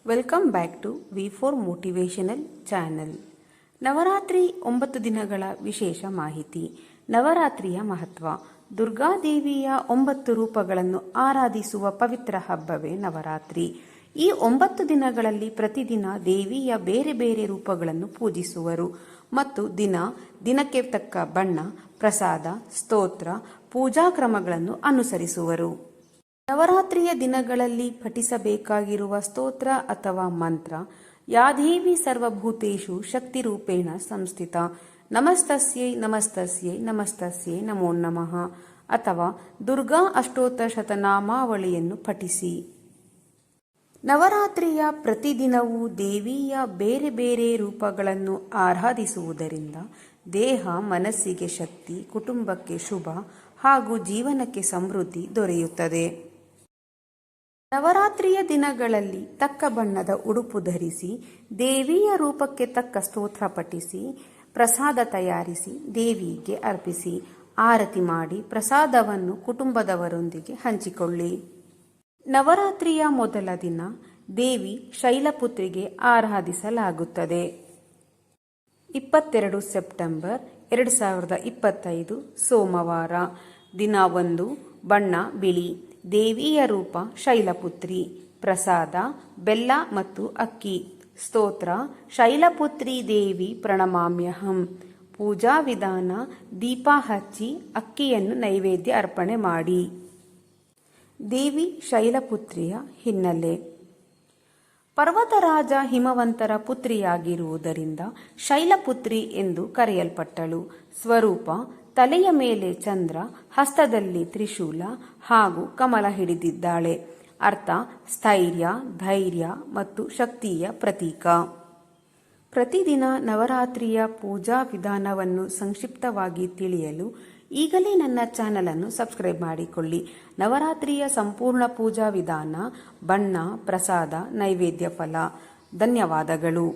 Welcome back to V4 motivational channel. Navratri 9 ದಿನಗಳ ವಿಶೇಷ ಮಾಹಿತಿ. ನವರಾತ್ರಿಯ ಮಹತ್ವ. ದುರ್ಗಾದೇವಿಯ 9 ರೂಪಗಳನ್ನು ಆರಾಧಿಸುವ ಪವಿತ್ರ ಹಬ್ಬವೇ ನವರಾತ್ರಿ. ಈ 9 ದಿನಗಳಲ್ಲಿ ಪ್ರತಿದಿನ ದೇವಿಯ ಬೇರೆ ಬೇರೆ ರೂಪಗಳನ್ನು ಪೂಜಿಸುವರು ಮತ್ತು ದಿನಕ್ಕೆ ತಕ್ಕ ಬಣ್ಣ, ಪ್ರಸಾದ, ಸ್ತೋತ್ರ, ಪೂಜಾ ಕ್ರಮಗಳನ್ನು ಅನುಸರಿಸುವರು. ನವರಾತ್ರಿಯ ದಿನಗಳಲ್ಲಿ ಪಠಿಸಬೇಕಾಗಿರುವ ಸ್ತೋತ್ರ ಅಥವಾ ಮಂತ್ರ: ಯಾ ದೇವಿ ಸರ್ವಭೂತೇಷು ಶಕ್ತಿರೂಪೇಣ ಸಂಸ್ಥಿತ, ನಮಸ್ತಸ್ಯೈ ನಮಸ್ತಸ್ಯೈ ನಮಸ್ತಸ್ಯೈ ನಮೋ ನಮಃ ಅಥವಾ ದುರ್ಗಾ ಅಷ್ಟೋತ್ತರ ಶತನಾಮಾವಳಿಯನ್ನು ಪಠಿಸಿ. ನವರಾತ್ರಿಯ ಪ್ರತಿದಿನವೂ ದೇವಿಯ ಬೇರೆ ಬೇರೆ ರೂಪಗಳನ್ನು ಆರಾಧಿಸುವುದರಿಂದ ದೇಹ ಮನಸ್ಸಿಗೆ ಶಕ್ತಿ, ಕುಟುಂಬಕ್ಕೆ ಶುಭ ಹಾಗೂ ಜೀವನಕ್ಕೆ ಸಮೃದ್ಧಿ ದೊರೆಯುತ್ತದೆ. ನವರಾತ್ರಿಯ ದಿನಗಳಲ್ಲಿ ತಕ್ಕ ಬಣ್ಣದ ಉಡುಪು ಧರಿಸಿ, ದೇವಿಯ ರೂಪಕ್ಕೆ ತಕ್ಕ ಸ್ತೋತ್ರ ಪಠಿಸಿ, ಪ್ರಸಾದ ತಯಾರಿಸಿ ದೇವಿಗೆ ಅರ್ಪಿಸಿ, ಆರತಿ ಮಾಡಿ ಪ್ರಸಾದವನ್ನು ಕುಟುಂಬದವರೊಂದಿಗೆ ಹಂಚಿಕೊಳ್ಳಿ. ನವರಾತ್ರಿಯ ಮೊದಲ ದಿನ ದೇವಿ ಶೈಲಪುತ್ರಿಗೆ ಆರಾಧಿಸಲಾಗುತ್ತದೆ. 22 ಸೆಪ್ಟೆಂಬರ್ 2025 ಸೋಮವಾರ. ದಿನ 1. ಬಣ್ಣ ಬಿಳಿ. ದೇವಿಯ ರೂಪ ಶೈಲಪುತ್ರಿ. ಪ್ರಸಾದ ಬೆಲ್ಲ ಮತ್ತು ಅಕ್ಕಿ. ಸ್ತೋತ್ರ: ಶೈಲಪುತ್ರಿ ದೇವಿ ಪ್ರಣಮಾಮ್ಯಹಂ. ಪೂಜಾ ವಿಧಾನ: ದೀಪ ಹಚ್ಚಿ ಅಕ್ಕಿಯನ್ನು ನೈವೇದ್ಯ ಅರ್ಪಣೆ ಮಾಡಿ. ದೇವಿ ಶೈಲಪುತ್ರಿಯ ಹಿನ್ನೆಲೆ: ಪರ್ವತರಾಜ ಹಿಮವಂತರ ಪುತ್ರಿಯಾಗಿರುವುದರಿಂದ ಶೈಲಪುತ್ರಿ ಎಂದು ಕರೆಯಲ್ಪಟ್ಟಳು. ಸ್ವರೂಪ: ತಲೆಯ ಮೇಲೆ ಚಂದ್ರ, ಹಸ್ತದಲ್ಲಿ ತ್ರಿಶೂಲ ಹಾಗೂ ಕಮಲ ಹಿಡಿದಿದ್ದಾಳೆ. ಅರ್ಥ: ಸ್ಥೈರ್ಯ, ಧೈರ್ಯ ಮತ್ತು ಶಕ್ತಿಯ ಪ್ರತೀಕ. ಪ್ರತಿದಿನ ನವರಾತ್ರಿಯ ಪೂಜಾ ವಿಧಾನವನ್ನು ಸಂಕ್ಷಿಪ್ತವಾಗಿ ತಿಳಿಯಲು ಈಗಲೇ ನನ್ನ ಚಾನಲ್ ಅನ್ನು ಸಬ್ಸ್ಕ್ರೈಬ್ ಮಾಡಿಕೊಳ್ಳಿ. ನವರಾತ್ರಿಯ ಸಂಪೂರ್ಣ ಪೂಜಾ ವಿಧಾನ: ಬಣ್ಣ, ಪ್ರಸಾದ, ನೈವೇದ್ಯ, ಫಲ. ಧನ್ಯವಾದಗಳು.